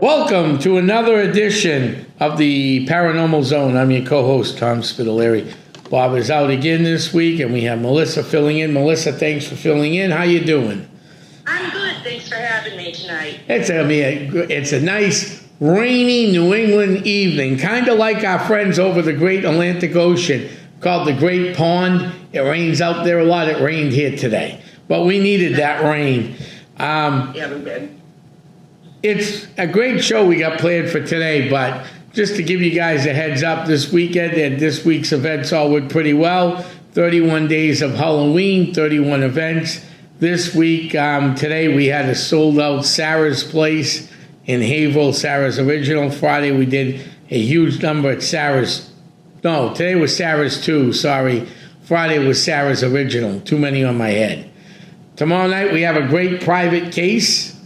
Welcome to another edition of the Paranormal Zone. I'm your co-host, Tom Spitalere. Bob is out again this week, and we have Melissa filling in. Melissa, thanks for filling in. How you doing? I'm good. Thanks for having me tonight. It's a nice, rainy New England evening, kind of like our friends over the Great Atlantic Ocean, called the Great Pond. It rains out there a lot. It rained here today, but we needed that rain. Yeah, we did. It's a great show we got planned for today, but just to give you guys a heads up, this weekend and this week's events all went pretty well. 31 days of Halloween, 31 events. This week, today we had a sold-out Sarah's Place in Haverhill, Sarah's Original. Friday we did a huge number at Sarah's. No, today was Sarah's 2, sorry. Friday was Sarah's Original. Too many on my head. Tomorrow night we have a great private case.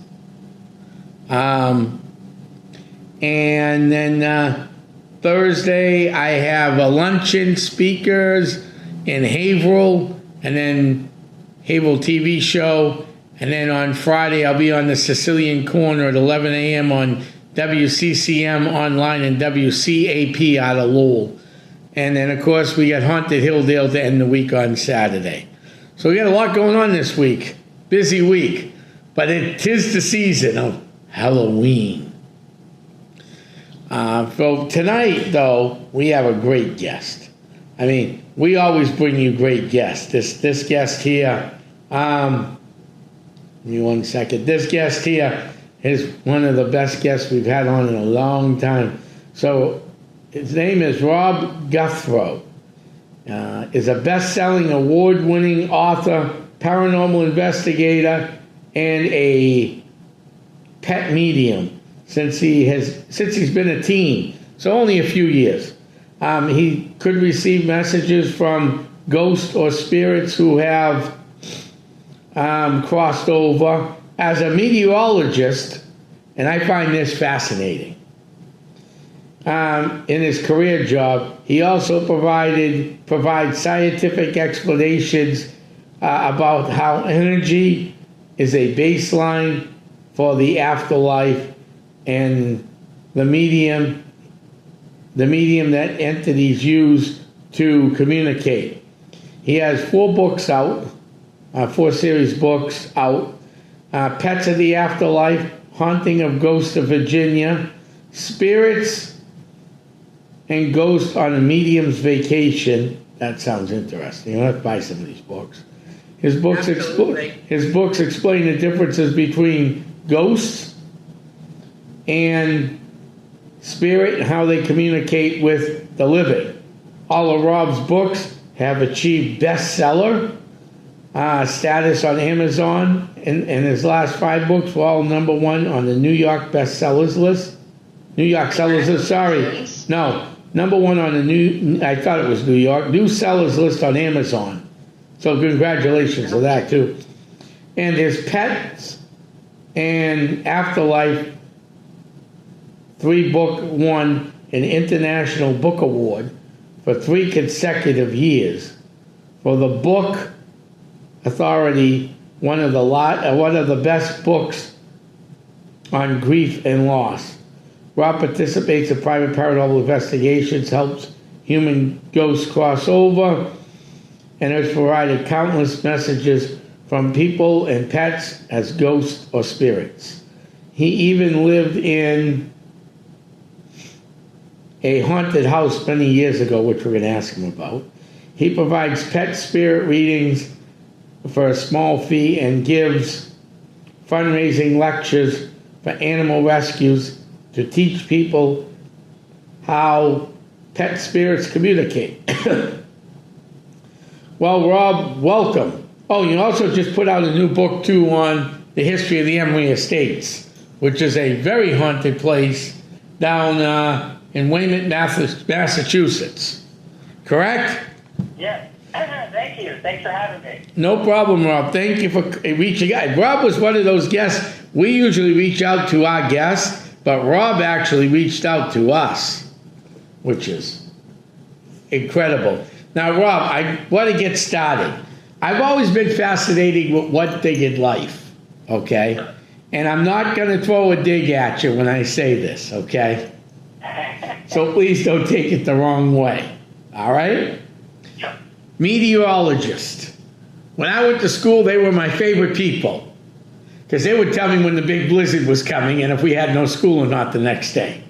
And then Thursday I have a luncheon, speakers in Haverhill, and then Haverhill TV show. And then on Friday I'll be on the Sicilian Corner at 11 a.m. on WCCM online and WCAP out of Lowell. And then, of course, we got Haunted Hilldale to end the week on Saturday. So we got a lot going on this week. Busy week. But it is the season of Halloween. So tonight, though, we have a great guest. I mean, we always bring you great guests. This guest here, give me 1 second. This guest here is one of the best guests we've had on in a long time. So his name is Rob Guthrow. Is a best-selling, award-winning author, paranormal investigator, and a pet medium since he's been a teen, so only a few years. He could receive messages from ghosts or spirits who have crossed over. As a meteorologist, and I find this fascinating, in his career job, he also provides scientific explanations about how energy is a baseline for the afterlife, and the medium that entities use to communicate. He has 4 books out, 4 series books out. Pets of the Afterlife, Haunting of Ghosts of Virginia, Spirits and Ghosts on a Medium's Vacation. That sounds interesting. I'll have to buy some of these books. His books explain the differences between ghosts and spirit and how they communicate with the living. All of Rob's books have achieved bestseller status on Amazon, and his last 5 books were all #1 on the New York bestsellers list. New York sellers list, sorry. No, #1 on the I thought it was New York, new sellers list on Amazon. So congratulations to that too. And his Pets and Afterlife 3-book won an International Book Award for 3 consecutive years. For the Book Authority, one of the best books on grief and loss. Rob participates in private paranormal investigations, helps human ghosts cross over, and has provided countless messages from people and pets as ghosts or spirits. He even lived in a haunted house many years ago, which we're going to ask him about. He provides pet spirit readings for a small fee and gives fundraising lectures for animal rescues to teach people how pet spirits communicate. Well, Rob, welcome. Oh, you also just put out a new book, too, on the history of the Emery Estates, which is a very haunted place down in Weymouth, Massachusetts. Correct? Yeah. Thank you. Thanks for having me. No problem, Rob. Thank you for reaching out. Rob was one of those guests. We usually reach out to our guests, but Rob actually reached out to us, which is incredible. Now, Rob, I want to get started. I've always been fascinated with one thing in life, okay? And I'm not going to throw a dig at you when I say this, okay? So please don't take it the wrong way, all right? Sure. Meteorologist. When I went to school, they were my favorite people because they would tell me when the big blizzard was coming and if we had no school or not the next day.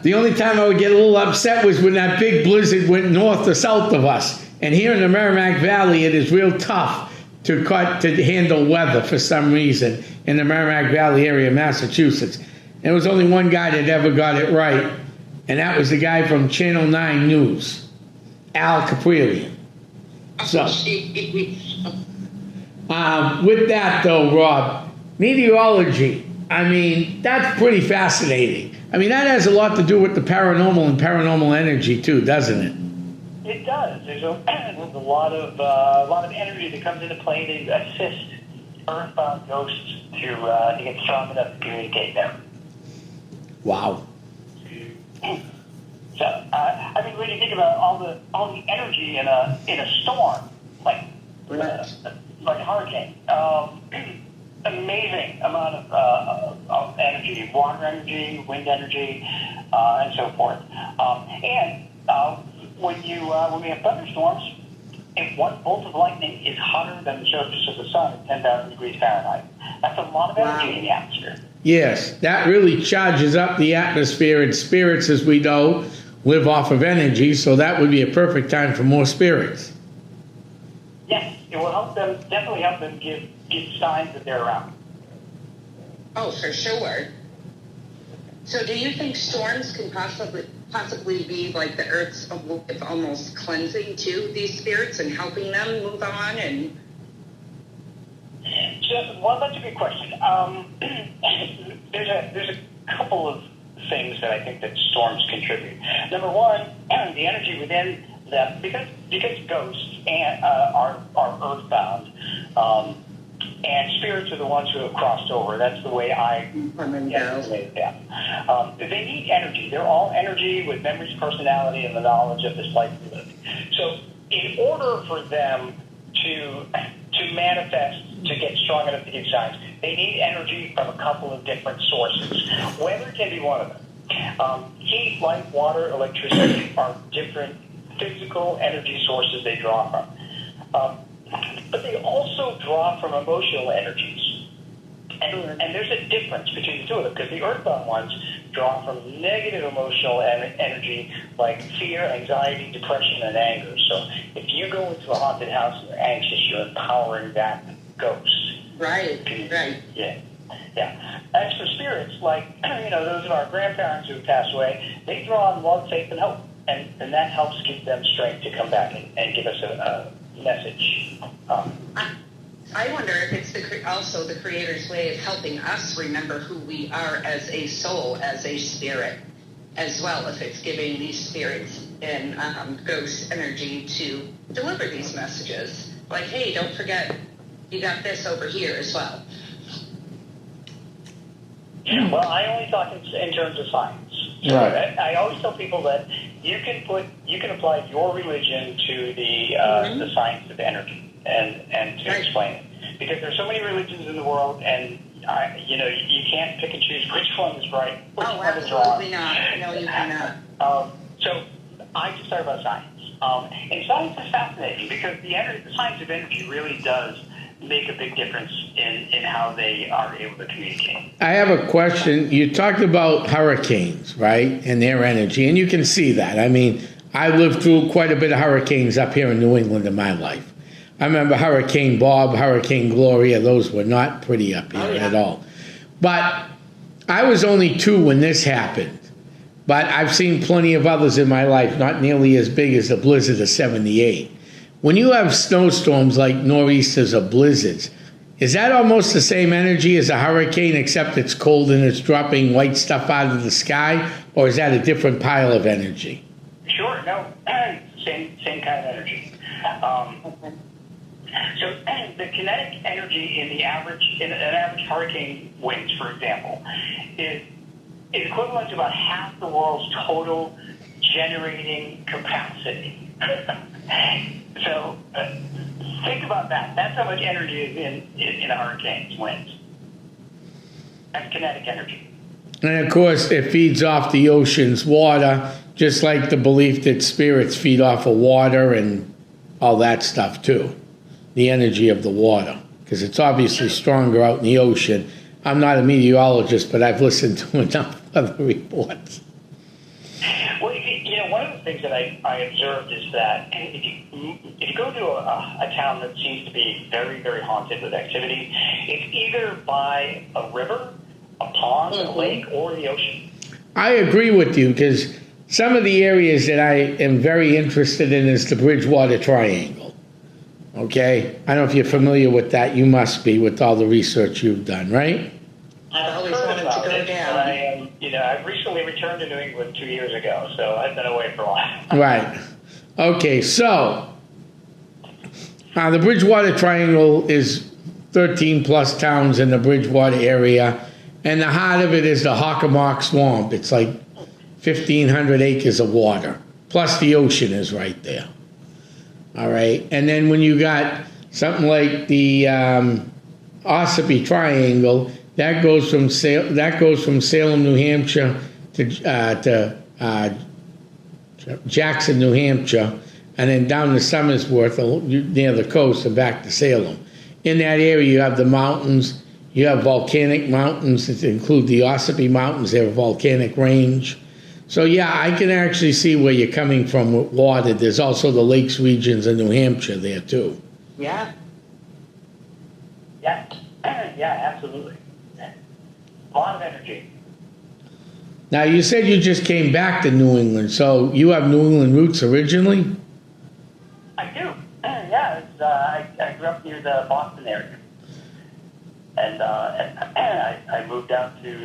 The only time I would get a little upset was when that big blizzard went north or south of us. And here in the Merrimack Valley, it is real tough to handle weather for some reason in the Merrimack Valley area of Massachusetts. And there was only one guy that ever got it right, and that was the guy from Channel 9 News, Al Caprillion. So, with that though, Rob, meteorology, I mean, that's pretty fascinating. I mean, that has a lot to do with the paranormal and paranormal energy too, doesn't it? It does. There's a lot of energy that comes into play to assist earthbound ghosts to get strong enough to communicate them. Wow. So, I mean, when you think about all the energy in a storm, like a hurricane, amazing amount of energy, water energy, wind energy, and so forth. When we have thunderstorms, if one bolt of lightning is hotter than the surface of the sun at 10,000 degrees Fahrenheit, that's a lot of energy in the atmosphere. Yes, that really charges up the atmosphere, and spirits, as we know, live off of energy, so that would be a perfect time for more spirits. Yes, it will definitely help them give signs that they're around. Oh, for sure. So do you think storms can possibly be like the Earth's almost cleansing to these spirits and helping them move on? And Well, that's a good question. There's a couple of things that I think that storms contribute. Number one, the energy within them, because ghosts are earthbound, and spirits are the ones who have crossed over. That's the way I estimate them. They need energy. They're all energy with memories, personality, and the knowledge of this life we live. So in order for them to manifest, to get strong enough to give signs, they need energy from a couple of different sources. Weather can be one of them. Heat, light, water, electricity are different physical energy sources they draw from. But they also draw from emotional energies. And there's a difference between the two of them, because the earthbound ones draw from negative emotional energy like fear, anxiety, depression, and anger. So if you go into a haunted house and you're anxious, you're empowering that ghost. right. Yeah. As for spirits, like those of our grandparents who have passed away, they draw on love, faith, and hope. And that helps give them strength to come back and give us a message. I wonder if it's also the Creator's way of helping us remember who we are as a soul, as a spirit, as well. If it's giving these spirits and ghost energy to deliver these messages, like, hey, don't forget, you got this over here as well. Well, I only talk in terms of science. So Right. I always tell people that you can apply your religion to the science of energy and to explain it, because there's so many religions in the world, and you can't pick and choose which one is right. Which one is wrong. Absolutely not. No, you cannot. So I just talk about science, and science is fascinating because the science of energy really does make a big difference in how they are able to communicate. I have a question. You talked about hurricanes, right, and their energy, and you can see that. I mean, I lived through quite a bit of hurricanes up here in New England in my life. I remember Hurricane Bob, Hurricane Gloria. Those were not pretty up here at all. But I was only 2 when this happened. But I've seen plenty of others in my life, not nearly as big as the blizzard of '78. When you have snowstorms like nor'easters or blizzards, is that almost the same energy as a hurricane, except it's cold and it's dropping white stuff out of the sky? Or is that a different pile of energy? Sure, no, same kind of energy. So the kinetic energy in an average hurricane winds, for example, is equivalent to about half the world's total generating capacity. So think about that. That's how much energy is in a hurricane's winds. That's kinetic energy. And of course, it feeds off the ocean's water, just like the belief that spirits feed off of water and all that stuff too. The energy of the water, because it's obviously stronger out in the ocean. I'm not a meteorologist, but I've listened to enough other reports. Well, one of the things that I observed is that if you go to a town that seems to be very, very haunted with activity, it's either by a river, a pond, a lake, or the ocean. I agree with you, because some of the areas that I am very interested in is the Bridgewater Triangle. Okay? I don't know if you're familiar with that. You must be, with all the research you've done, right? I've always wanted to go down. I am, I've recently returned to New England 2 years ago, so I've been away for a while. Right. Okay, so the Bridgewater Triangle is 13 plus towns in the Bridgewater area, and the heart of it is the Hockomock Swamp. It's like 1,500 acres of water, plus the ocean is right there. All right, and then when you got something like the Ossipee Triangle, that goes from Salem, New Hampshire to Jackson, New Hampshire, and then down to Somersworth near the coast and back to Salem. In that area, you have the mountains. You have volcanic mountains that include the Ossipee Mountains. They have a volcanic range. So, yeah, I can actually see where you're coming from with water. There's also the lakes regions in New Hampshire there, too. Yeah. Yeah, absolutely. A lot of energy. Now, you said you just came back to New England, so you have New England roots originally? I do. Yeah, I grew up near the Boston area. And I moved down to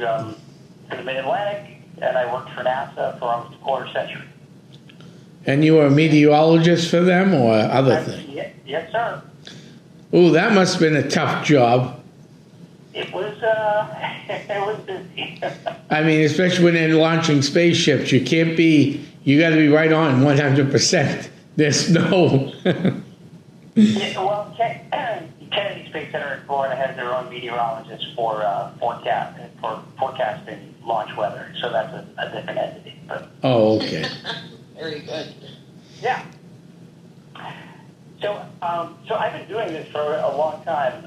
the Mid-Atlantic, and I worked for NASA for almost a quarter century. And you were a meteorologist for them or other things? Yes, sir. Ooh, that must have been a tough job. It was busy. I mean, especially when they're launching spaceships, you got to be right on 100%. There's no... Well, Kennedy Space Center in Florida has their own meteorologists for forecasting launch weather, so that's a different entity. But Oh, okay. Very good. yeah. So I've been doing this for a long time.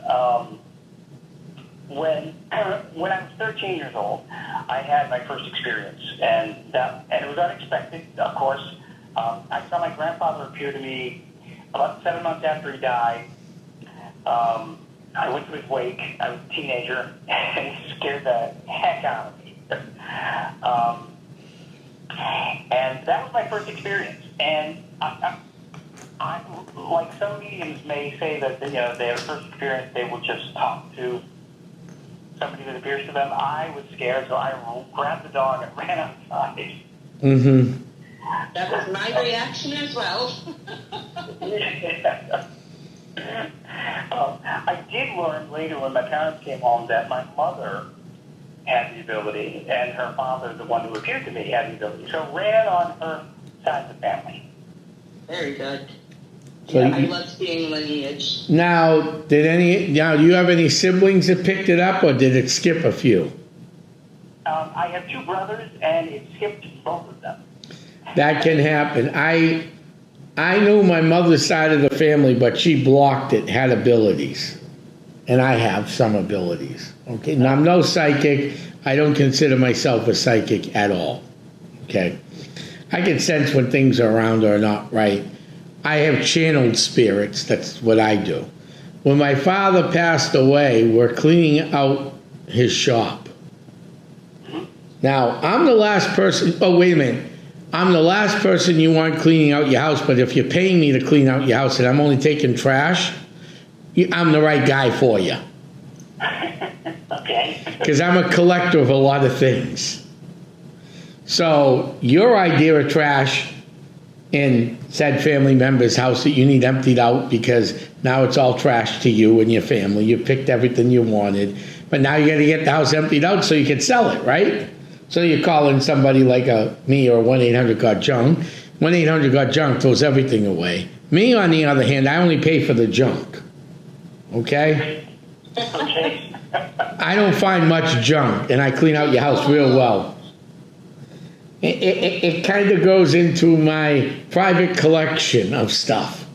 When I was 13 years old, I had my first experience, and it was unexpected, of course. I saw my grandfather appear to me about 7 months after he died. I went to his wake. I was a teenager, and he scared the heck out of me. And that was my first experience. And I like some mediums may say that their first experience they will just talk to somebody that appears to them. I was scared, so I grabbed the dog and ran outside. Mm-hmm. That was my reaction as well. I did learn later when my parents came home that my mother had the ability, and her father, the one who appeared to me, had the ability. So ran on her side of the family. Very good. So I love seeing lineage. Now, do you have any siblings that picked it up, or did it skip a few? I have two brothers, and it skipped both of them. That can happen. I knew my mother's side of the family, but she blocked it, had abilities. And I have some abilities. Okay. Now, I'm no psychic. I don't consider myself a psychic at all. Okay. I can sense when things are around or not right. I have channeled spirits. That's what I do. When my father passed away, we're cleaning out his shop. Now, I'm the last person. Oh, wait a minute. I'm the last person you want cleaning out your house, but if you're paying me to clean out your house and I'm only taking trash, I'm the right guy for you. Okay. Because I'm a collector of a lot of things. So your idea of trash in said family member's house that you need emptied out because now it's all trash to you and your family. You picked everything you wanted, but now you got to get the house emptied out so you can sell it, right? So you call in somebody like me or 1-800-GOT-JUNK. 1-800-GOT-JUNK throws everything away. Me, on the other hand, I only pay for the junk. Okay? Okay. I don't find much junk, and I clean out your house real well. It kind of goes into my private collection of stuff,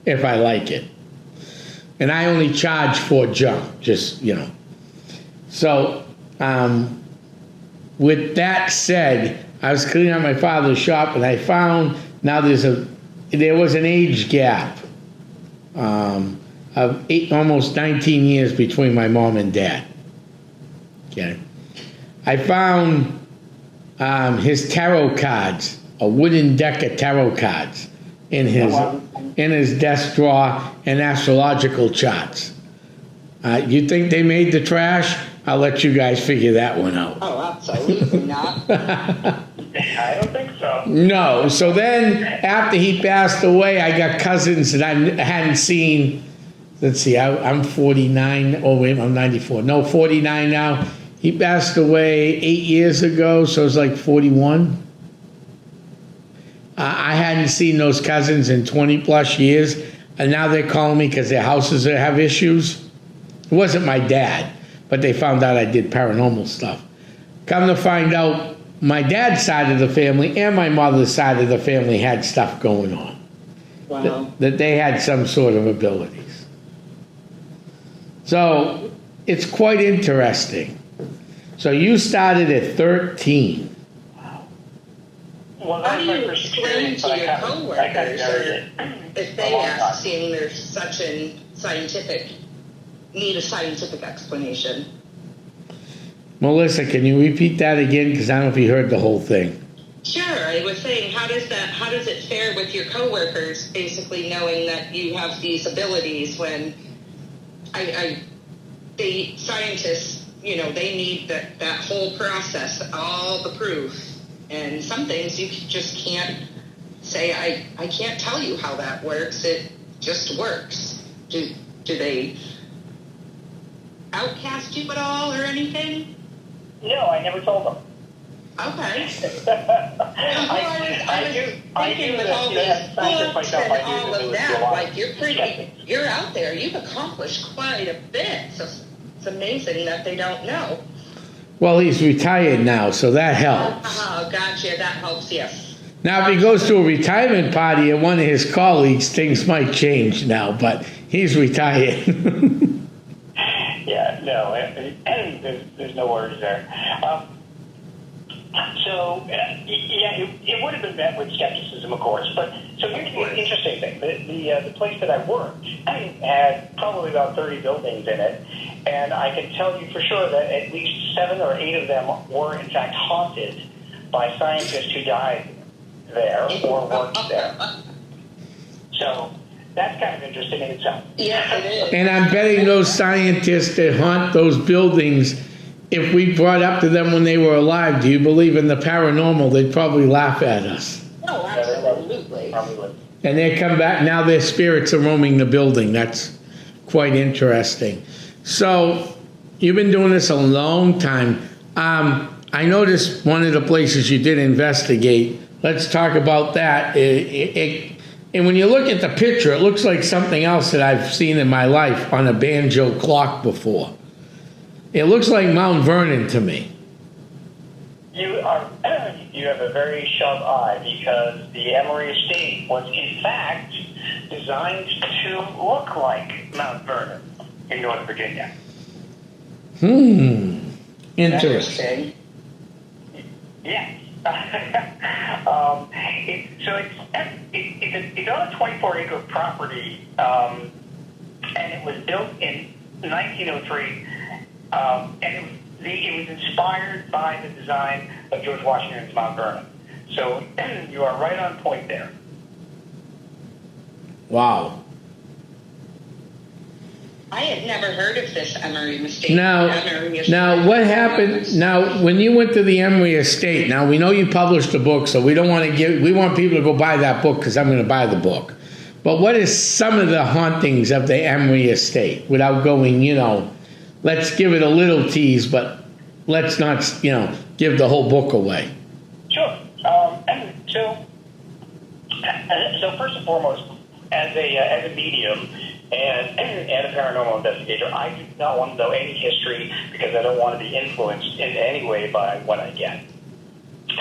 if I like it. And I only charge for junk, just, So, with that said, I was cleaning out my father's shop, and I found now there was an age gap of almost 19 years between my mom and dad. Okay, I found his tarot cards, a wooden deck of tarot cards, in his desk drawer, and astrological charts. You think they made the trash? I'll let you guys figure that one out. Oh, absolutely not. I don't think so. No. So then, after he passed away, I got cousins that I hadn't seen. Let's see, I'm 49. Oh, wait, I'm 94. No, 49 now. He passed away 8 years ago, so it's like 41. I hadn't seen those cousins in 20 plus years, and now they're calling me because their houses have issues. It wasn't my dad, but they found out I did paranormal stuff. Come to find out, my dad's side of the family and my mother's side of the family had stuff going on. Wow. That they had some sort of abilities. So it's quite interesting. So you started at 13. Well, How that's do my you first explain experience, to but your I haven't coworkers, buried or it if for a they long ask, time. seeing there's such a need a scientific explanation? Melissa, can you repeat that again? Because I don't know if you heard the whole thing. Sure, I was saying, how does it fare with your coworkers, basically knowing that you have these abilities when the scientists, they need that whole process, all the proof, and some things you just can't say, I can't tell you how that works, it just works. Do they outcast you at all or anything? No, I never told them. Okay. I do with that, all as these a scientist books myself, and I do all that of with a that, lot like of you're out there, you've accomplished quite a bit. So it's amazing that they don't know. Well, he's retired now, so that helps. Oh, gotcha. That helps, yes. Now, if he goes to a retirement party at one of his colleagues, things might change now, but he's retired. Yeah, no, there's no worries there. It would have been met with skepticism, of course. But so here's the interesting thing: the place that I worked had probably about 30 buildings in it, and I can tell you for sure that at least 7 or 8 of them were in fact haunted by scientists who died there or worked there. So that's kind of interesting in itself. Yes, it is. And I'm betting those scientists that haunt those buildings, if we brought up to them when they were alive, do you believe in the paranormal, they'd probably laugh at us. Oh, absolutely. Probably. And they come back, now their spirits are roaming the building. That's quite interesting. So, you've been doing this a long time. I noticed one of the places you did investigate. Let's talk about that. And when you look at the picture, it looks like something else that I've seen in my life on a banjo clock before. It looks like Mount Vernon to me. You have a very sharp eye, because the Emory Estate was in fact designed to look like Mount Vernon in Northern Virginia. Interesting. Yeah. It's on a 24-acre property, and it was built in 1903, and it was inspired by the design of George Washington's Mount Vernon. So you are right on point there. Wow. I had never heard of this Emory Estate. Now, what happened? Now, when you went to the Emory Estate, now we know you published a book, so we don't want to we want people to go buy that book because I'm going to buy the book. But what is some of the hauntings of the Emory Estate without going, let's give it a little tease, but let's not, give the whole book away. Sure. So So first and foremost, as a medium and a paranormal investigator, I do not want to know any history because I don't want to be influenced in any way by what I get.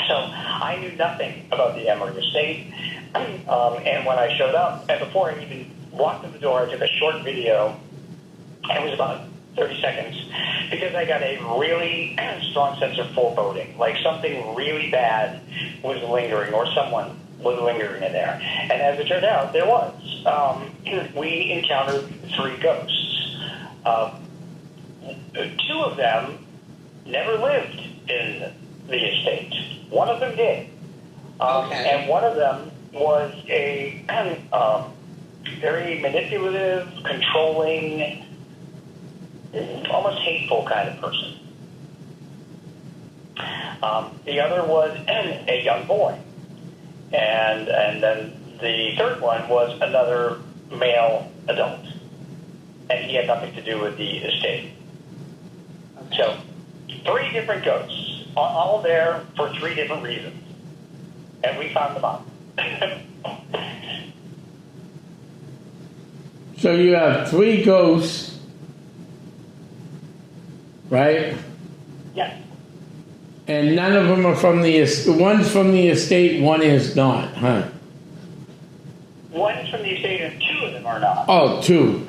So I knew nothing about the Emory estate, and when I showed up, and before I even walked in the door, I took a short video. It was about 30 seconds because I got a really strong sense of foreboding, like something really bad was lingering or someone was lingering in there. And as it turned out, there was. We encountered 3 ghosts. 2 of them never lived in the estate. One of them did. Okay. And one of them was a very manipulative, controlling, almost hateful kind of person. The other was a young boy. And then the third one was another male adult. And he had nothing to do with the estate. Okay. So, 3 different ghosts, all there for 3 different reasons. And we found them out. So you have 3 ghosts, right? Yes. And none of them are from the one's from the estate, one is not, huh? One's from the estate and 2 of them are not. Oh, 2.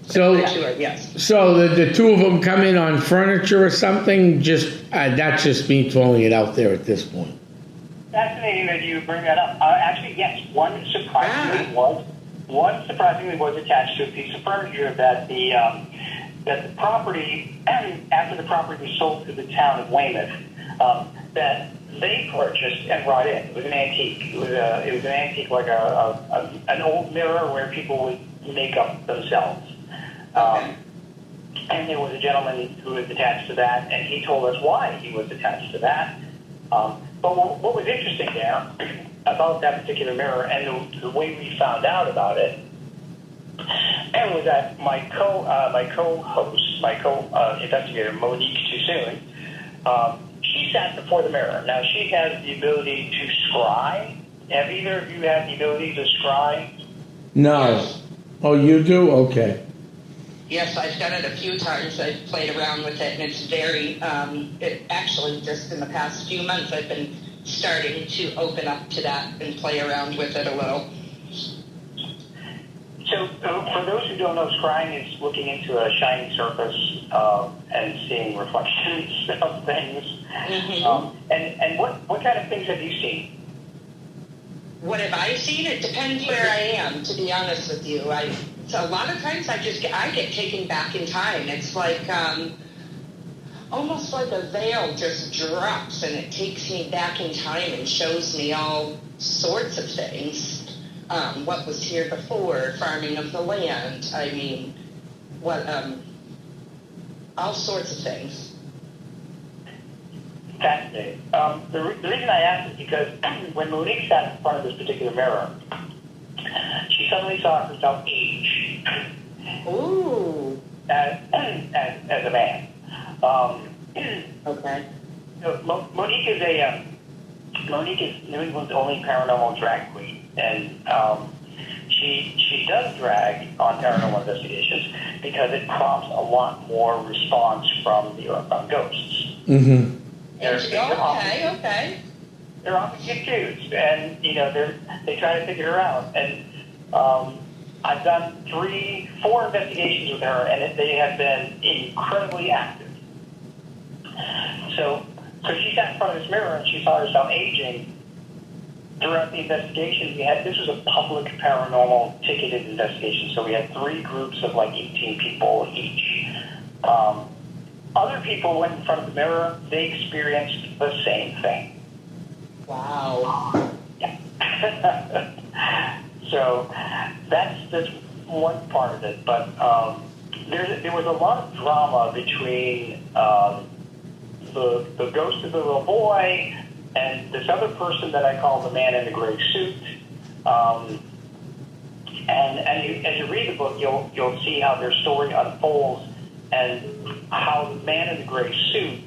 So, Yes. so the 2 of them come in on furniture or something. Just that's just me throwing it out there at this point. Fascinating that you bring that up. Actually, yes, one surprisingly was attached to a piece of furniture that the property, after the property was sold to the town of Weymouth, that they purchased and brought in. It was an antique. It was an antique, like an old mirror where people would make up themselves. And there was a gentleman who was attached to that, and he told us why he was attached to that. But what was interesting there about that particular mirror and the way we found out about it, and was that my co-investigator, Monique Toussoon, she sat before the mirror. Now, she has the ability to scry. Have either of you had the ability to scry? No. Oh, you do? Okay. Yes, I've done it a few times. I've played around with it, and it's very, it actually just in the past few months I've been starting to open up to that and play around with it a little. So, for those who don't know, scrying is looking into a shiny surface and seeing reflections of things. Mm-hmm. And what kind of things have you seen? What have I seen? It depends where I am, to be honest with you. So a lot of times I get taken back in time. It's like almost like a veil just drops and it takes me back in time and shows me all sorts of things. What was here before, farming of the land. I mean, all sorts of things. Fascinating. The reason I asked is because when Monique sat in front of this particular mirror, she suddenly saw herself age. Ooh. As a man. Okay. Monique is New England's only paranormal drag queen, and she does drag on paranormal investigations because it prompts a lot more response from the ghosts. Mm-hmm. Okay. They're often confused, and they try to figure her out. And I've done 4 investigations with her, and they have been incredibly active. So she sat in front of this mirror and she saw herself aging. Throughout the investigation, this was a public paranormal ticketed investigation, so we had 3 groups of like 18 people each. Other people went in front of the mirror, they experienced the same thing. Wow. Yeah. So that's one part of it, but there was a lot of drama between the ghost of the little boy and this other person that I call the man in the gray suit. And as you read the book, you'll see how their story unfolds and how the man in the gray suit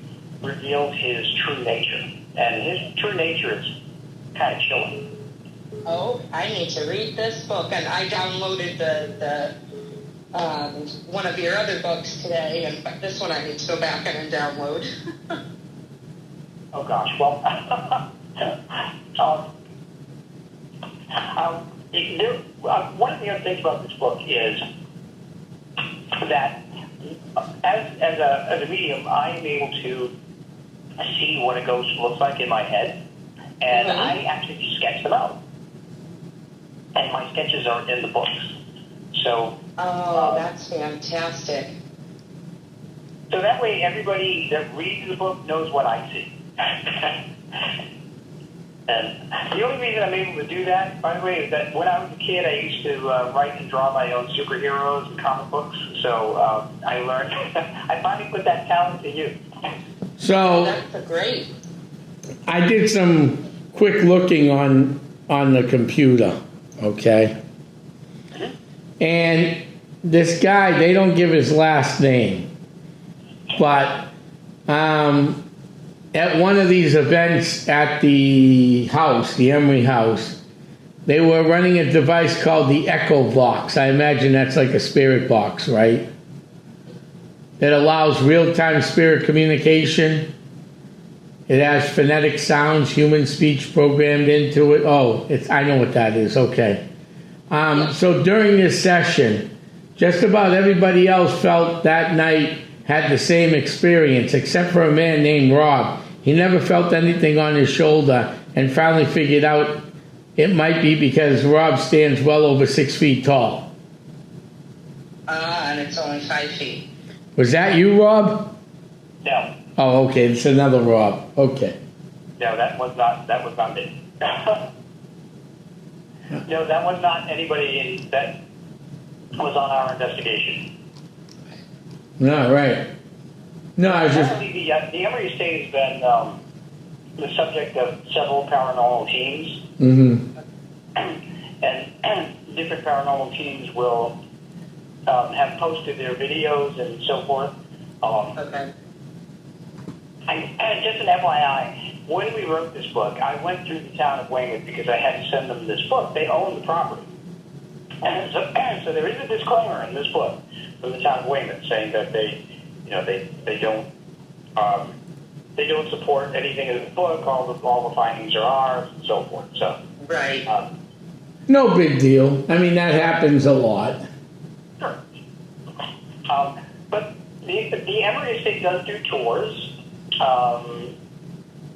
reveals his true nature. And his true nature is kind of chilling. Oh, I need to read this book, and I downloaded the one of your other books today, and but this one I need to go back and download. Oh gosh, well, one of the other things about this book is that as a medium, I am able to see what a ghost looks like in my head, and I actually sketch them out. And my sketches are in the books. So. Oh, that's fantastic. So that way, everybody that reads the book knows what I see. And the only reason I'm able to do that, by the way, is that when I was a kid, I used to write and draw my own superheroes and comic books. So I learned, I finally put that talent to use. So That's great. I did some quick looking on the computer, okay? And this guy, they don't give his last name, but at one of these events at the house, the Emery house, they were running a device called the Echo Box. I imagine that's like a spirit box, right? That allows real-time spirit communication. It has phonetic sounds, human speech programmed into it. Oh, I know what that is, okay. So during this session, just about everybody else felt that night had the same experience, except for a man named Rob. He never felt anything on his shoulder and finally figured out it might be because Rob stands well over 6 feet tall. And it's only 5 feet. Was that you, Rob? No. Oh, okay, it's another Rob. Okay. No, that was not me. No, that was not anybody that was on our investigation. No, right. No, I was just... Apparently, the Emery Estate has been the subject of several paranormal teams. Mm-hmm. And different paranormal teams will have posted their videos and so forth. Okay. And just an FYI, when we wrote this book, I went through the town of Weymouth because I had to send them this book. They own the property. And so there is a disclaimer in this book from the town of Weymouth saying that they don't support anything in the book. All the findings are ours and so forth. So Right. No big deal. I mean, that happens a lot. Sure. But the Emery Estate does do tours.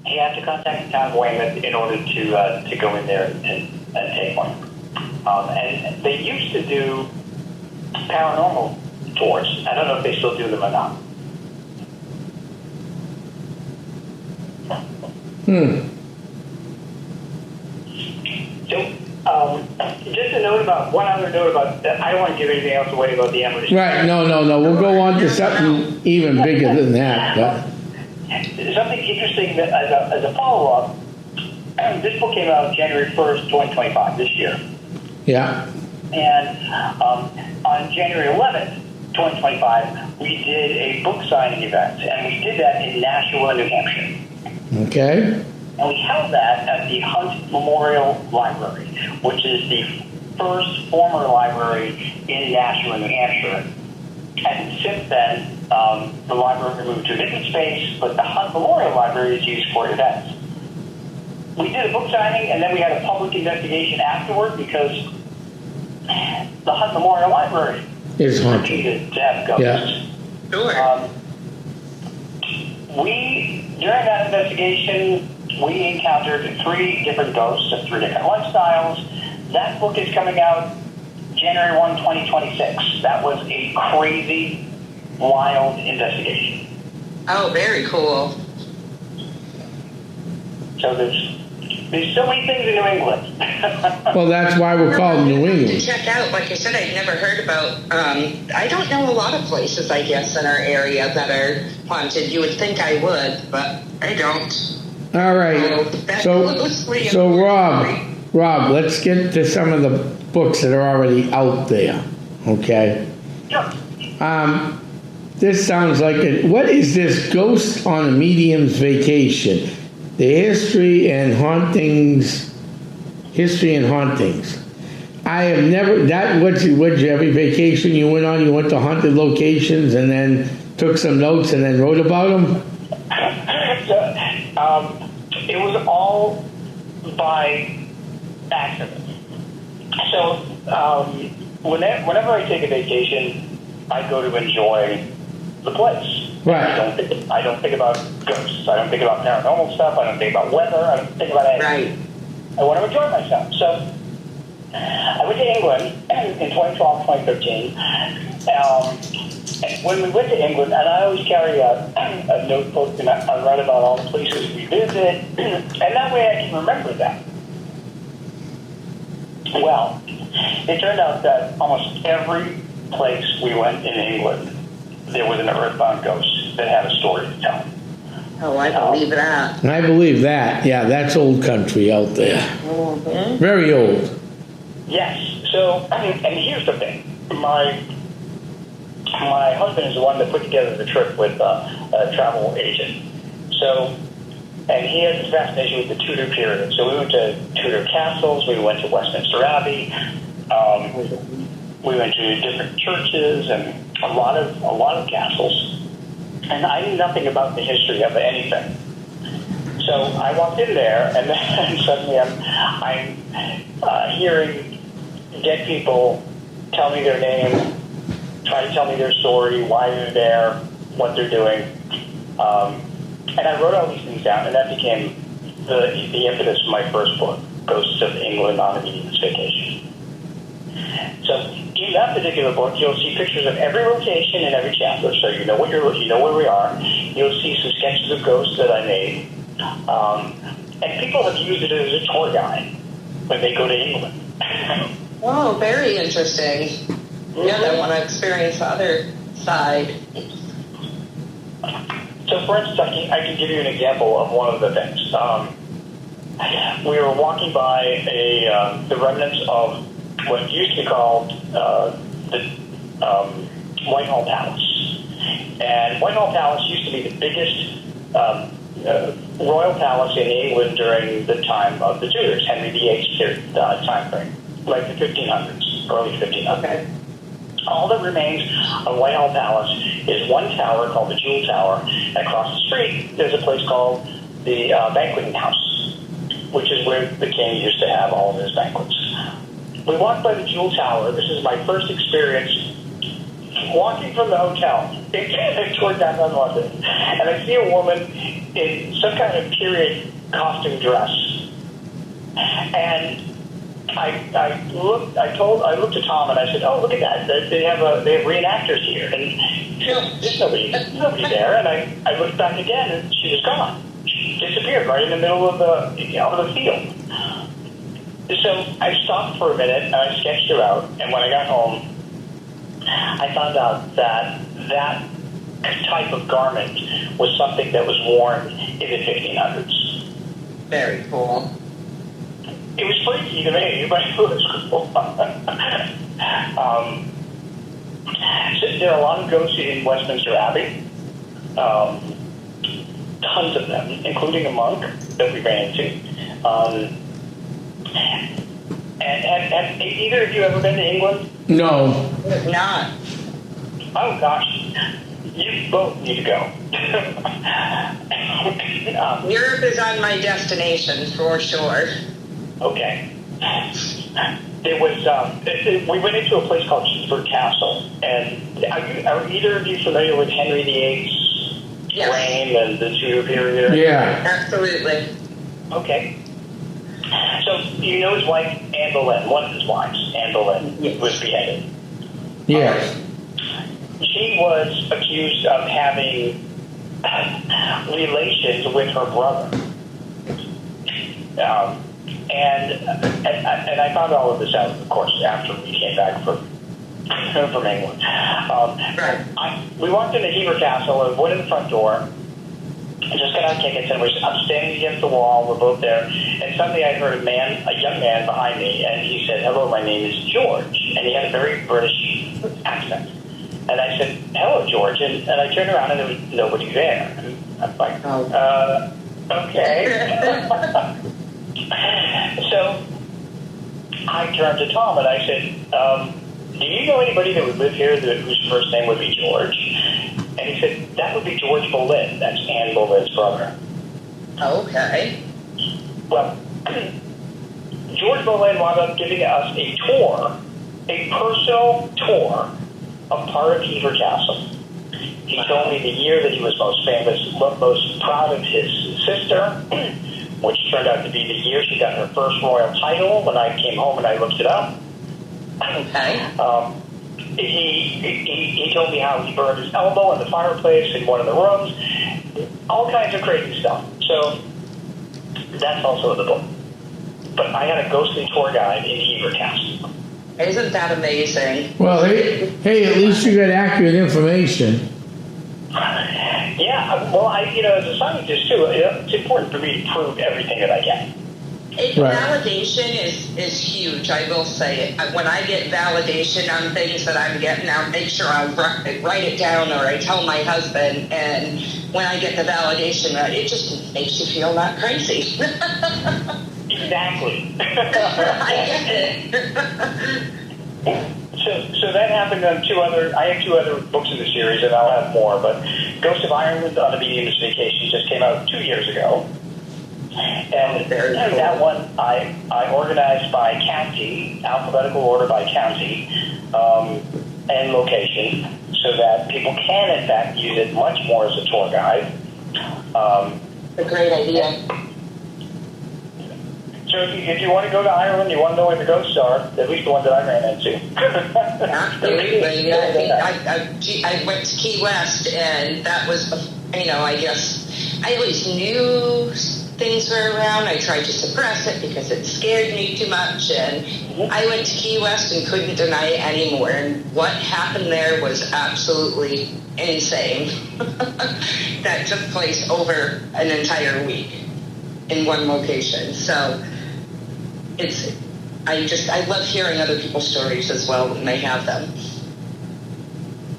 You have to contact the town of Weymouth in order to go in there and take one. And they used to do paranormal tours. I don't know if they still do them or not. So, just a note about one other note about that. I don't want to give anything else away about the Emery Estate. Right, no. We'll go on to something even bigger than that. But something interesting that as a follow-up, this book came out January 1st, 2025, this year. yeah. And on January 11th, 2025, we did a book signing event, and we did that in Nashua, New Hampshire. Okay. And we held that at the Hunt Memorial Library, which is the first former library in Nashua, New Hampshire. And since then, the library moved to a different space, but the Hunt Memorial Library is used for events. We did a book signing, and then we had a public investigation afterward because the Hunt Memorial Library Is haunted. repeated to have ghosts. Yeah. Sure. During that investigation, we encountered 3 different ghosts of 3 different lifestyles. That book is coming out January 1, 2026. That was a crazy, wild investigation. Oh, very cool. So there's so many things in New England. Well, that's why we're called New To England. check out, like I said, I'd never heard about, I don't know a lot of places, I guess, in our area that are haunted. You would think I would, but I don't. All right. So Rob, let's get to some of the books that are already out there. Okay. Sure. This sounds like what is this? Ghost on a Medium's Vacation. The history and hauntings history and hauntings. I have never, every vacation you went on, you went to haunted locations and then took some notes and then wrote about them? It was all by accident. So whenever I take a vacation, I go to enjoy the place. Right. I don't think about ghosts. I don't think about paranormal stuff. I don't think about weather. I don't think about anything. Right. I want to enjoy myself. So I went to England in 2012, 2013. When we went to England, and I always carry a notebook, and I write about all the places we visit, and that way I can remember them. Well, it turned out that almost every place we went in England, there was an earthbound ghost that had a story to tell. Oh, I believe that. I believe that. Yeah, that's old country out there. Mm-hmm. Very old. Yes. So, and here's the thing. My husband is the one that put together the trip with a travel agent. So, and he has this fascination with the Tudor period. So we went to Tudor castles. We went to Westminster Abbey. We went to different churches and a lot of castles. And I knew nothing about the history of anything. So I walked in there, and then suddenly I'm hearing dead people tell me their name, try to tell me their story, why they're there, what they're doing. And I wrote all these things down, and that became the impetus for my first book, Ghosts of England on a Meaningless Vacation. So in that particular book, you'll see pictures of every location in every chapter, so you know where we are. You'll see some sketches of ghosts that I made, and people have used it as a tour guide when they go to England. Oh, very interesting. Yeah, I want to experience the other side. So, for instance, I can give you an example of one of the things. We were walking by the remnants of what used to be called the Whitehall Palace. And Whitehall Palace used to be the biggest royal palace in England during the time of the Tudors, Henry VIII's time frame, like the 1500s, early 1500s. Okay. All that remains of Whitehall Palace is one tower called the Jewel Tower, and across the street there's a place called the Banqueting House, which is where the king used to have all of his banquets. We walked by the Jewel Tower. This is my first experience walking from the hotel toward downtown London, and I see a woman in some kind of period costume dress, and I looked to Tom and I said, "Oh, look at that! They have reenactors here." And there's nobody there. And I looked back again, and she was gone. She disappeared right in the middle of the field. So I stopped for a minute and I sketched her out. And when I got home, I found out that type of garment was something that was worn in the 1500s. Very cool. It was freaky to me, but it was cool. So there are a lot of ghosts in Westminster Abbey. Tons of them, including a monk that we ran into. And have either of you ever been to England? No. Not. Oh, gosh. You both need to go. Europe is on my destination for sure. Okay. There was we went into a place called Heathford Castle, and are either of you familiar with Henry VIII's reign and the Tudor period? Yeah. Absolutely. Okay. So you know his wife Anne Boleyn, one of his wives, Anne Boleyn, was beheaded. Yes. She was accused of having relations with her brother. And I found all of this out, of course, after we came back from England. We walked into Hever Castle and went in the front door and just got our tickets, and I'm standing against the wall, we're both there, and suddenly I heard a young man behind me, and he said, "Hello, my name is George," and he had a very British accent. And I said, "Hello, George," and I turned around and there was nobody there. And I'm like, okay. So I turned to Tom and I said, do you know anybody that would live here whose first name would be George? And he said, that would be George Boleyn. That's Anne Boleyn's brother. Okay. Well, George Boleyn wound up giving us a tour, a personal tour of part of Hever Castle. He told me the year that he was most famous, most proud of his sister, which turned out to be the year she got her first royal title when I came home and I looked it up. Okay. He told me how he burned his elbow in the fireplace in one of the rooms. All kinds of crazy stuff. So that's also in the book. But I had a ghostly tour guide in Hever Castle. Isn't that amazing? Well, hey, at least you got accurate information. Yeah, well, as a scientist too, it's important for me to prove everything that I get. Right. Validation is huge, I will say it. When I get validation on things that I'm getting, I'll make sure I write it down or I tell my husband, and when I get the validation, it just makes you feel not crazy. Exactly. I get it. So that happened on I have 2 other books in the series, and I'll have more, but Ghost of Ireland on a Medium's Vacation just came out 2 years ago. And that one I organized by county, alphabetical order by county, and location, so that people can in fact use it much more as a tour guide. A great idea. So if you want to go to Ireland, you want to know where the ghosts are, at least the ones that I ran into. Absolutely. I went to Key West, and that was, I guess I always knew things were around. I tried to suppress it because it scared me too much, and I went to Key West and couldn't deny it anymore. And what happened there was absolutely insane. That took place over an entire week in one location. So I love hearing other people's stories as well when they have them.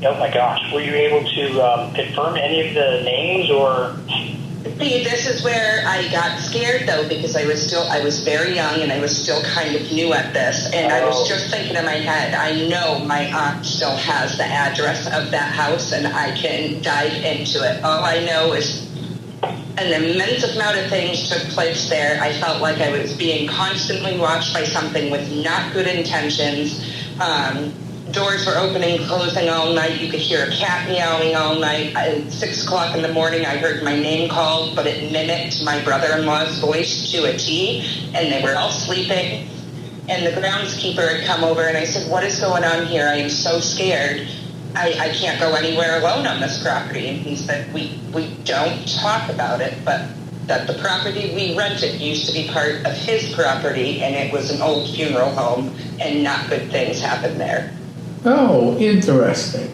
Oh my gosh, were you able to confirm any of the names or? See, this is where I got scared though, because I was very young and I was still kind of new at this, and I was just thinking in my head, I know my aunt still has the address of that house and I can dive into it. All I know is an immense amount of things took place there. I felt like I was being constantly watched by something with not good intentions. Doors were opening, closing all night. You could hear a cat meowing all night. At 6 o'clock in the morning, I heard my name called, but it mimicked my brother-in-law's voice to a T, and they were all sleeping. And the groundskeeper had come over, and I said, what is going on here? I am so scared. I can't go anywhere alone on this property. And he said, we don't talk about it, but that the property we rented used to be part of his property, and it was an old funeral home, and not good things happened there. Oh, interesting.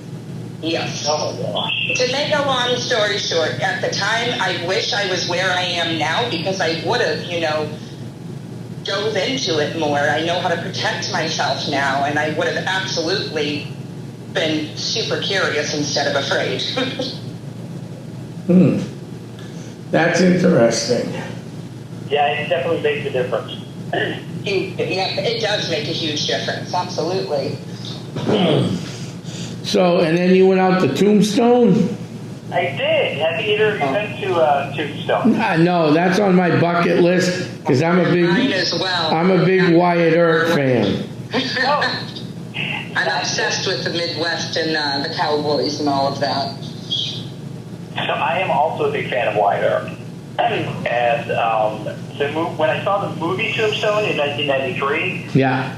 Yes. Oh gosh. To make a long story short, at the time, I wish I was where I am now, because I would have, dove into it more. I know how to protect myself now, and I would have absolutely been super curious instead of afraid. That's interesting. Yeah, it definitely makes a difference. Yeah, it does make a huge difference. Absolutely. So, and then you went out to Tombstone? I did. Have either of you been to Tombstone? No, that's on my bucket list because Mine as well. I'm a big Wyatt Earp fan. Oh. I'm obsessed with the Midwest and the Cowboys and all of that. So I am also a big fan of Wyatt Earp. And when I saw the movie Tombstone in 1993, Yeah.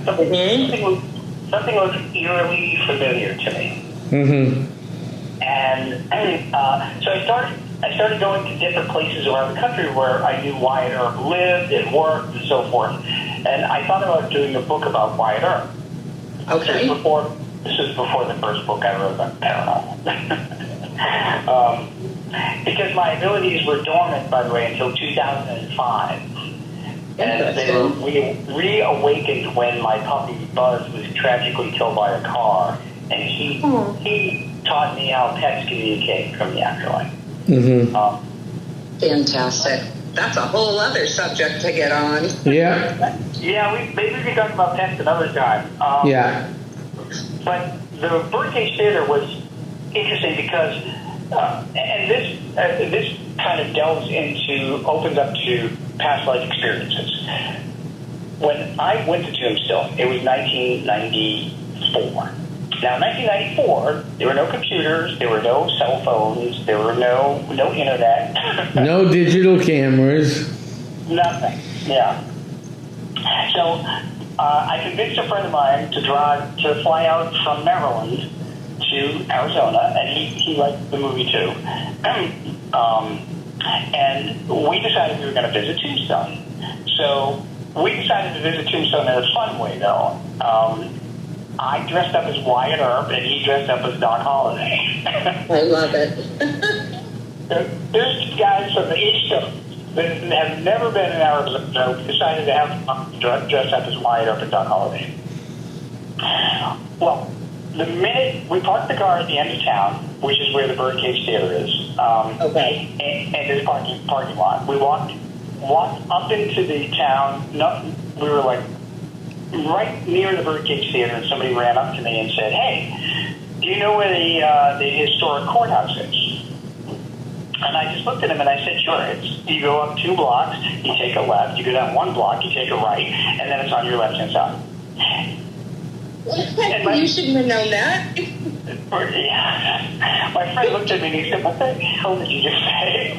something was eerily familiar to me. Mm-hmm. And so I started going to different places around the country where I knew Wyatt Earp lived and worked and so forth. And I thought about doing a book about Wyatt Earp. Okay. This was before the first book I wrote about Paranormal. Because my abilities were dormant, by the way, until 2005. And they were reawakened when my puppy Buzz was tragically killed by a car. And he taught me how pets communicate from the afterlife. Mm-hmm. Fantastic. that's a whole other subject to get on. Yeah, Yeah, maybe we can talk about pets another time. yeah. But the Birdcage Theater was interesting because, and this kind of opens up to past life experiences. When I went to Tombstone, it was 1994. Now, in 1994, there were no computers, there were no cell phones, there were no internet. No digital cameras. Nothing. Yeah. So I convinced a friend of mine to fly out from Maryland to Arizona, and he liked the movie too. And we decided we were going to visit Tombstone. So we decided to visit Tombstone in a fun way, though. I dressed up as Wyatt Earp, and he dressed up as Doc Holliday. I love it. There's guys from the East Coast that have never been in Arizona decided to have dress up as Wyatt Earp and Doc Holliday. Well, the minute we parked the car at the end of town, which is where the Birdcage Theater is, Okay. and there's parking lot, we walked up into the town. We were like right near the Birdcage Theater, and somebody ran up to me and said, "Hey, do you know where the historic courthouse is?" And I just looked at him and I said, "Sure. You go up 2 blocks, you take a left. You go down 1 block, you take a right, and then it's on your left-hand side." You shouldn't have known that. Yeah. My friend looked at me and he said, "What the hell did you just say?"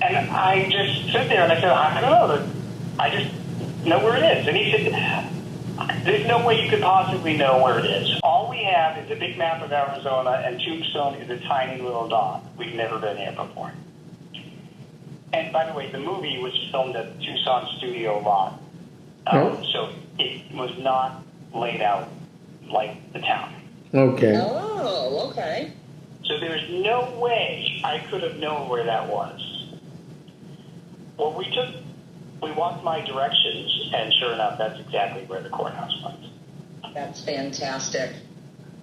And I just stood there and I said, "I don't know. I just know where it is." And he said, "There's no way you could possibly know where it is. All we have is a big map of Arizona, and Tombstone is a tiny little dot. We've never been here before." And by the way, the movie was filmed at Tucson Studio Lot. So it was not laid out like the town. Okay. Oh, okay. So there's no way I could have known where that was. Well, we walked my directions, and sure enough, that's exactly where the courthouse was. That's fantastic.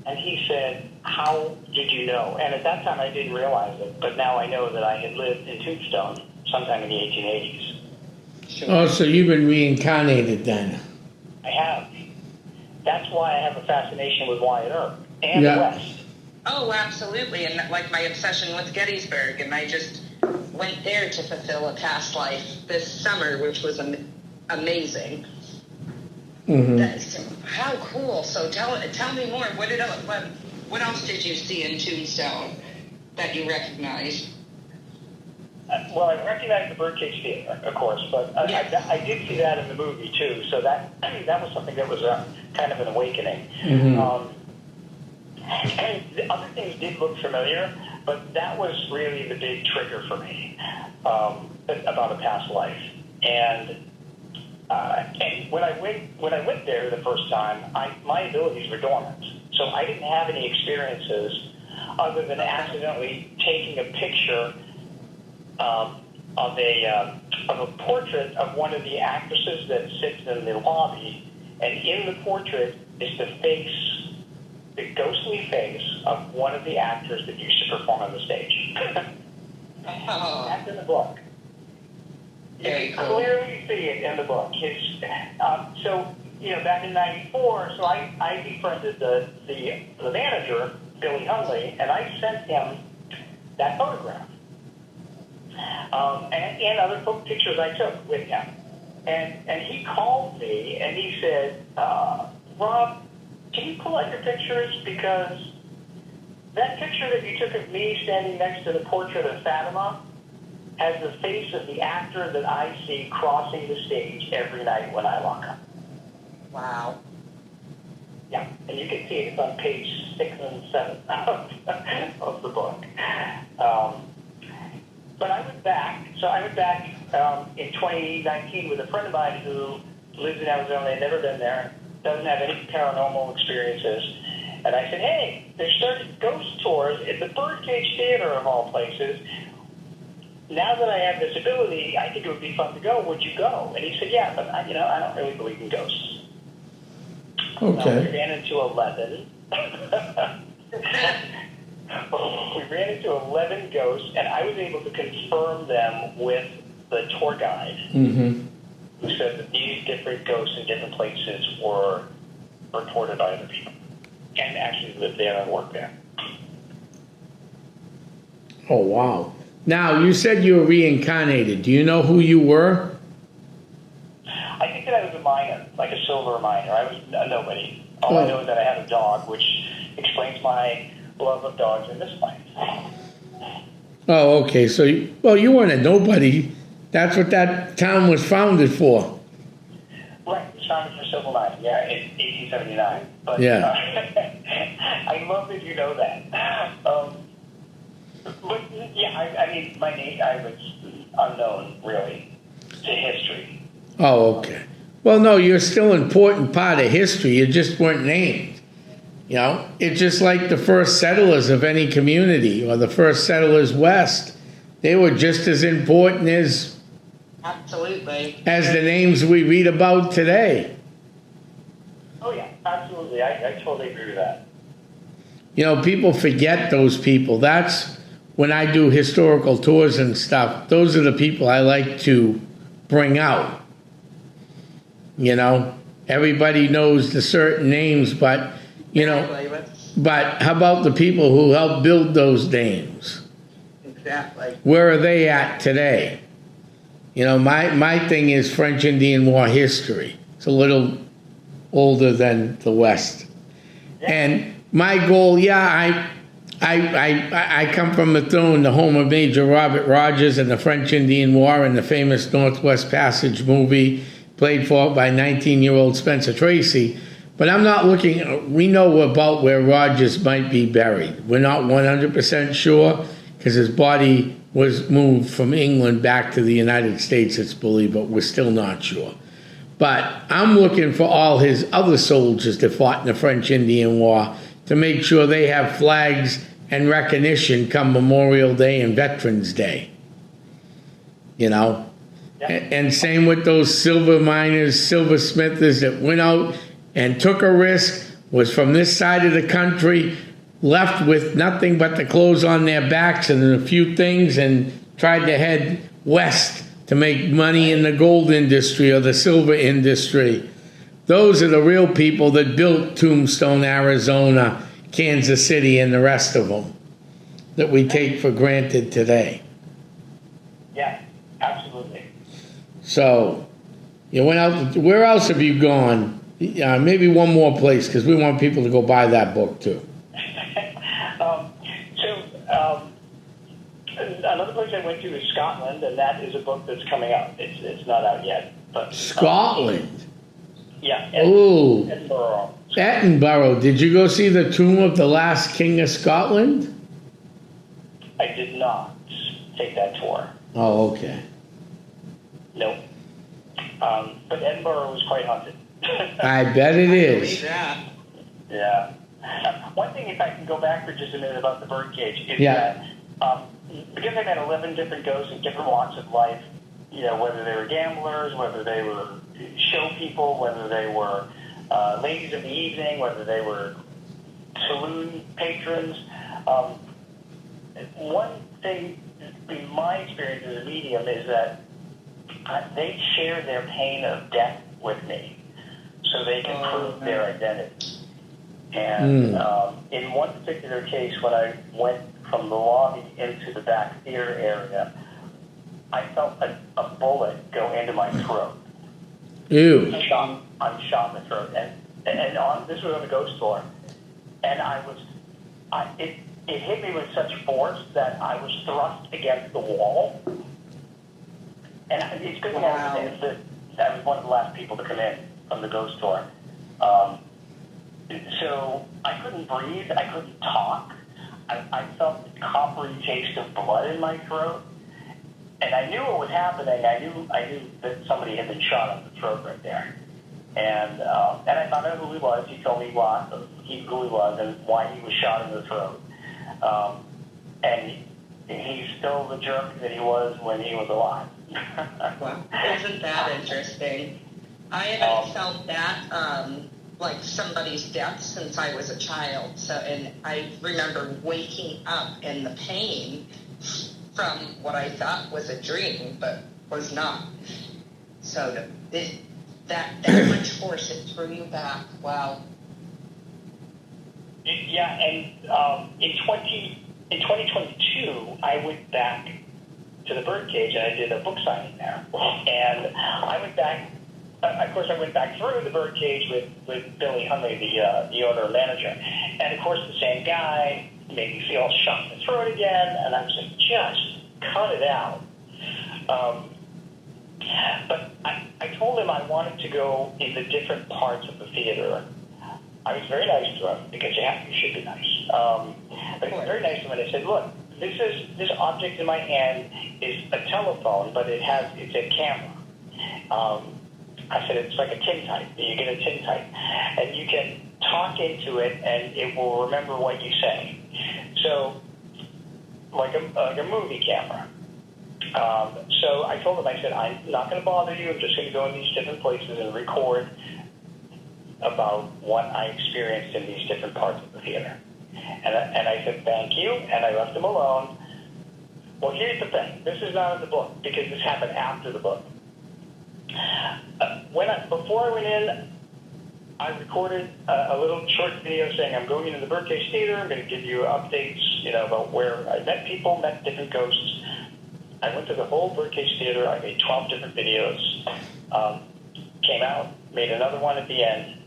And he said, "How did you know?" And at that time, I didn't realize it, but now I know that I had lived in Tombstone sometime in the 1880s. Sure. Oh, so you've been reincarnated then? I have. That's why I have a fascination with Wyatt Earp and the West. Oh, absolutely. And like my obsession with Gettysburg, and I just went there to fulfill a past life this summer, which was amazing. Mm-hmm. How cool! So tell me more. What else did you see in Tombstone that you recognized? Well, I recognize the Birdcage Theater, of course, but Yes. I did see that in the movie too. So that was something that was kind of an awakening. Mm-hmm. And the other things did look familiar, but that was really the big trigger for me about a past life. And when I went there the first time, my abilities were dormant, so I didn't have any experiences other than accidentally taking a picture of a portrait of one of the actresses that sits in the lobby, and in the portrait is the ghostly face of one of the actors that used to perform on the stage. That's in the book. You can clearly see it in the book. So, back in '94, so I befriended the manager, Billy Hunley, and I sent him that photograph. And other pictures I took with him. And he called me and he said, "Rob, can you pull out your pictures? Because that picture that you took of me standing next to the portrait of Fatima has the face of the actor that I see crossing the stage every night when I walk up." Wow. Yeah, and you can see it. It's on page 6 and 7 of the book. But I went back. So I went back in 2019 with a friend of mine who lives in Arizona. They've never been there, doesn't have any paranormal experiences. And I said, "Hey, they started ghost tours at the Birdcage Theater of all places. Now that I have this ability, I think it would be fun to go. Would you go?" And he said, "Yeah, but I don't really believe in ghosts." Okay. We ran into 11. We ran into 11 ghosts, and I was able to confirm them with the tour guide, Mm-hmm. who said that these different ghosts in different places were reported by other people, and actually lived there and worked there. Oh, wow. Now, you said you were reincarnated. Do you know who you were? I think that I was a miner, like a silver miner. I was a nobody. All I know is that I had a dog, which explains my love of dogs in this life. Oh, okay. So, you weren't a nobody. That's what that town was founded for. Right, it was founded for silver mining, yeah, in 1879. But Yeah. I love that you know that. But yeah, I mean, my name, I was unknown, really, to history. Oh, okay. Well, no, you're still an important part of history. You just weren't named. You know, it's just like the first settlers of any community or the first settlers west. They were just as important as Absolutely. the names we read about today. Oh yeah, absolutely. I totally agree with that. You know, people forget those people. That's when I do historical tours and stuff. Those are the people I like to bring out. You know, everybody knows the certain names, but, you know, but how about the people who helped build those names? Exactly. Where are they at today? You know, my thing is French Indian War history. It's a little older than the West. And my goal, I come from Methuen, the home of Major Robert Rogers and the French Indian War and the famous Northwest Passage movie played for by 19-year-old Spencer Tracy. But I'm not looking, we know about where Rogers might be buried. We're not 100% sure because his body was moved from England back to the United States, it's believed, but we're still not sure. But I'm looking for all his other soldiers that fought in the French Indian War to make sure they have flags and recognition come Memorial Day and Veterans Day. You know? Yeah. And same with those silver miners, silversmithers that went out and took a risk, was from this side of the country, left with nothing but the clothes on their backs and a few things, and tried to head west to make money in the gold industry or the silver industry. Those are the real people that built Tombstone, Arizona, Kansas City, and the rest of them that we take for granted today. Yeah, absolutely. So, you went out, where else have you gone? Maybe one more place, because we want people to go buy that book too. Another place I went to is Scotland, and that is a book that's coming out. It's not out yet, but Scotland. Yeah. Ooh. Edinburgh. Edinburgh. Did you go see the tomb of the last king of Scotland? I did not take that tour. Oh, okay. Nope. But Edinburgh was quite haunted. I bet it is. Yeah. One thing, if I can go back for just a minute about the birdcage, is Yeah. that because I met 11 different ghosts in different walks of life, you know, whether they were gamblers, whether they were show people, whether they were ladies of the evening, whether they were saloon patrons. One thing, in my experience as a medium, is that they share their pain of death with me so they can prove their identity. And in one particular case, when I went from the lobby into the back theater area, I felt a bullet go into my throat. Ew. I'm shot in the throat. And this was on the ghost tour. And it hit me with such force that I was thrust against the wall. And it's good to know that I was one of the last people to come in from the ghost tour. So I couldn't breathe. I couldn't talk. I felt the coppery taste of blood in my throat. And I knew what was happening. I knew that somebody had been shot in the throat right there. And I found out who he was. He told me who he was and why he was shot in the throat. And he's still the jerk that he was when he was alive. Wow. Isn't that interesting? I haven't felt that like somebody's death since I was a child. So, and I remember waking up in the pain from what I thought was a dream, but was not. So that much force it threw you back. Wow. Yeah, and in 2022, I went back to the birdcage and I did a book signing there. And I went back. Of course, I went back through the birdcage with Billy Hunley, the owner and manager, and of course the same guy made me feel shot in the throat again, and I was like, just cut it out. But I told him I wanted to go into different parts of the theater. I was very nice to him because you should be nice. But he was very nice to him, and I said, look, this object in my hand is a telephone, but it's a camera. I said, it's like a tintype. You get a tintype, and you can talk into it, and it will remember what you say. So, like a movie camera. So I told him, I said, I'm not going to bother you. I'm just going to go in these different places and record about what I experienced in these different parts of the theater. And I said, thank you, and I left him alone. Well, here's the thing. This is not in the book, because this happened after the book. Before I went in, I recorded a little short video saying I'm going into the Birdcage Theater. I'm going to give you updates, about where I met people, met different ghosts. I went to the whole Birdcage Theater. I made 12 different videos. Came out, made another one at the end.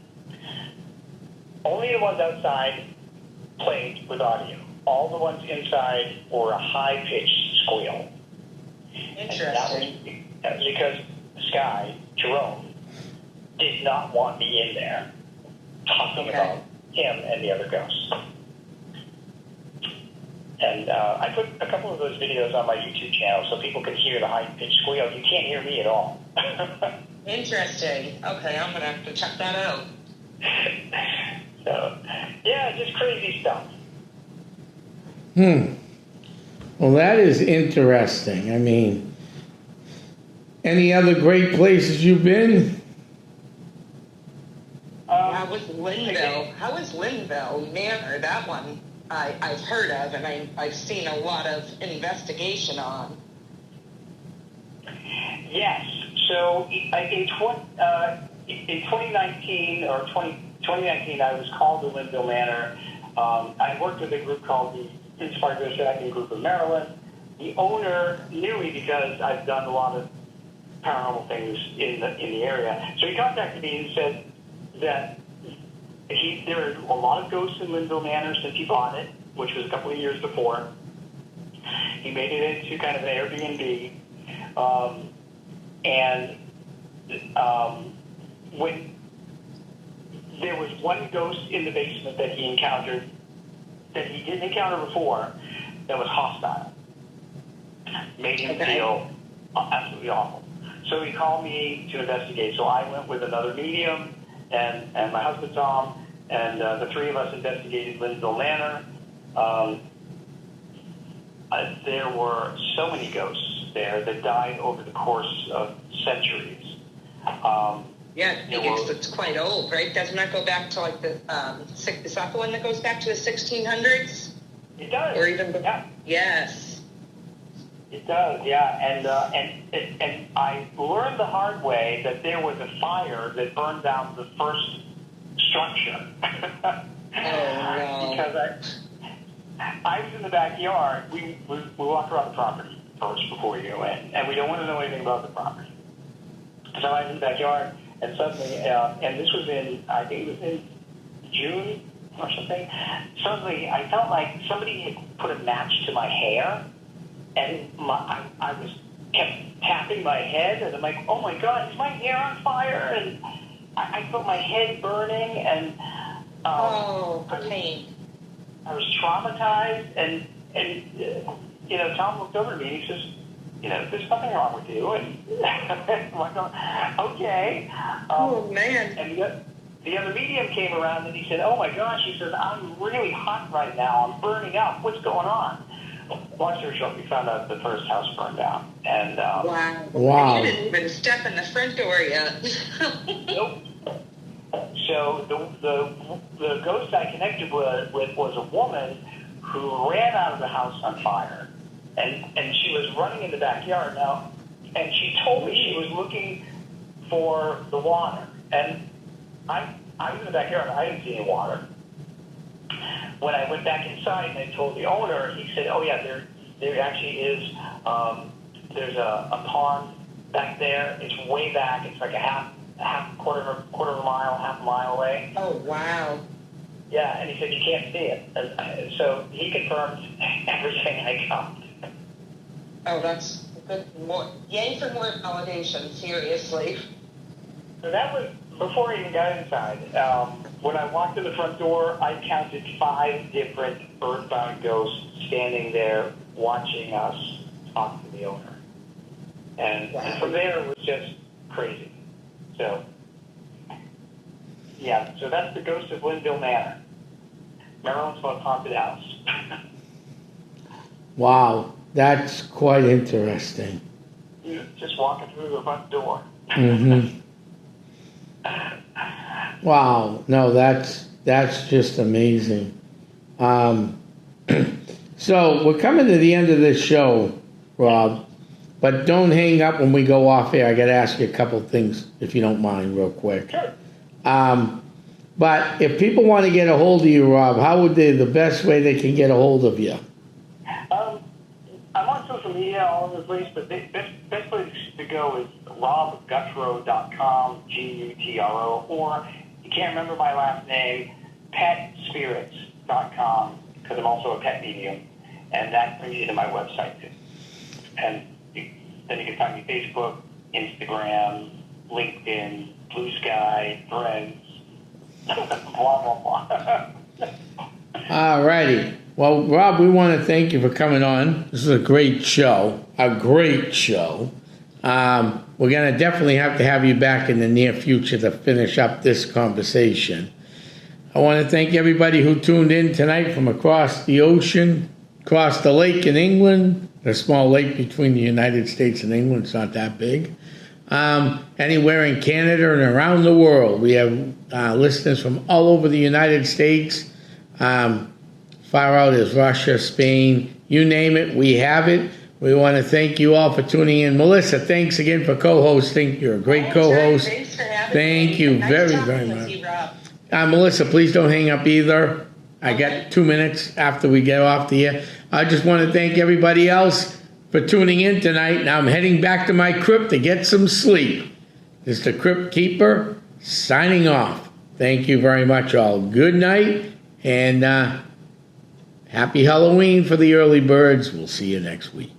Only the ones outside played with audio. All the ones inside were a high-pitched squeal. Interesting. That was because this guy, Jerome, did not want me in there talking about him and the other ghosts. And I put a couple of those videos on my YouTube channel so people can hear the high-pitched squeal. You can't hear me at all. Interesting. Okay, I'm going to have to check that out. So, yeah, just crazy stuff. Well, that is interesting. I mean, any other great places you've been? How was Linville? How was Linville Manor? That one I've heard of, and I've seen a lot of investigation on. Yes. So in 2019 or 2019, I was called to Linville Manor. I worked with a group called the Inspired Ghost Tracking Group of Maryland. The owner knew me because I've done a lot of paranormal things in the area. So he contacted me and said that there are a lot of ghosts in Linville Manor since he bought it, which was a couple of years before. He made it into kind of an Airbnb. When there was one ghost in the basement that he encountered that he didn't encounter before that was hostile. Made him feel absolutely awful. So he called me to investigate. So I went with another medium and my husband Tom, and the three of us investigated Linville Manor. There were so many ghosts there that died over the course of centuries. It's quite old, right? Doesn't that go back to like the, is that the one that goes back to the 1600s? It does. Or even before? Yeah. Yes. It does, yeah. And I learned the hard way that there was a fire that burned down the first structure. Oh, no. Because I was in the backyard. We walk around the property first before we go in, and we don't want to know anything about the property. So I was in the backyard, and suddenly, and this was I think it was in June or something, suddenly I felt like somebody had put a match to my hair, and I kept tapping my head, and I'm like, oh my God, is my hair on fire? And I felt my head burning, and the pain. I was traumatized, and Tom looked over at me and he says, there's something wrong with you. And I'm like, okay. Oh, man. And the other medium came around and he said, oh my gosh, he says, I'm really hot right now. I'm burning up. What's going on? Long story short, we found out the first house burned down. And wow. You didn't even step in the front door yet. Nope. So the ghost I connected with was a woman who ran out of the house on fire, and she was running in the backyard now, and she told me she was looking for the water, and I was in the backyard. I didn't see any water. When I went back inside and I told the owner, he said, "Oh yeah, there actually is. There's a pond back there. It's way back. It's like quarter of a mile, half a mile away." Oh, wow. Yeah, and he said you can't see it. And so he confirmed everything I got. Oh, that's good. Yay for more validation, seriously. So that was before I even got inside. When I walked in the front door, I counted 5 different earthbound ghosts standing there watching us talk to the owner. And from there, it was just crazy. So, yeah, so that's the ghost of Linville Manor. Maryland's most haunted house. Wow, that's quite interesting. Just walking through the front door. Mm-hmm. Wow, no, that's just amazing. So we're coming to the end of this show, Rob, but don't hang up when we go off air. I got to ask you a couple things, if you don't mind, real quick. Sure. But if people want to get a hold of you, Rob, how would the best way they can get a hold of you? I'm on social media all over the place, but the best place to go is robgutro.com, Gutro, or you can't remember my last name, petspirits.com, because I'm also a pet medium, and that brings you to my website too. And then you can find me Facebook, Instagram, LinkedIn, Blue Sky, Threads, blah, blah, blah. All righty. Well, Rob, we want to thank you for coming on. This is a great show. A great show. We're going to definitely have to have you back in the near future to finish up this conversation. I want to thank everybody who tuned in tonight from across the ocean, across the lake in England, a small lake between the United States and England. It's not that big. Anywhere in Canada and around the world. We have listeners from all over the United States. Far out as Russia, Spain, you name it, we have it. We want to thank you all for tuning in. Melissa, thanks again for co-hosting. You're a great co-host. Thanks for having me. Thank you very, very much. Melissa, please don't hang up either. I got 2 minutes after we get off the air. I just want to thank everybody else for tuning in tonight. Now I'm heading back to my crypt to get some sleep. This is the Crypt Keeper signing off. Thank you very much all. Good night and happy Halloween for the early birds. We'll see you next week.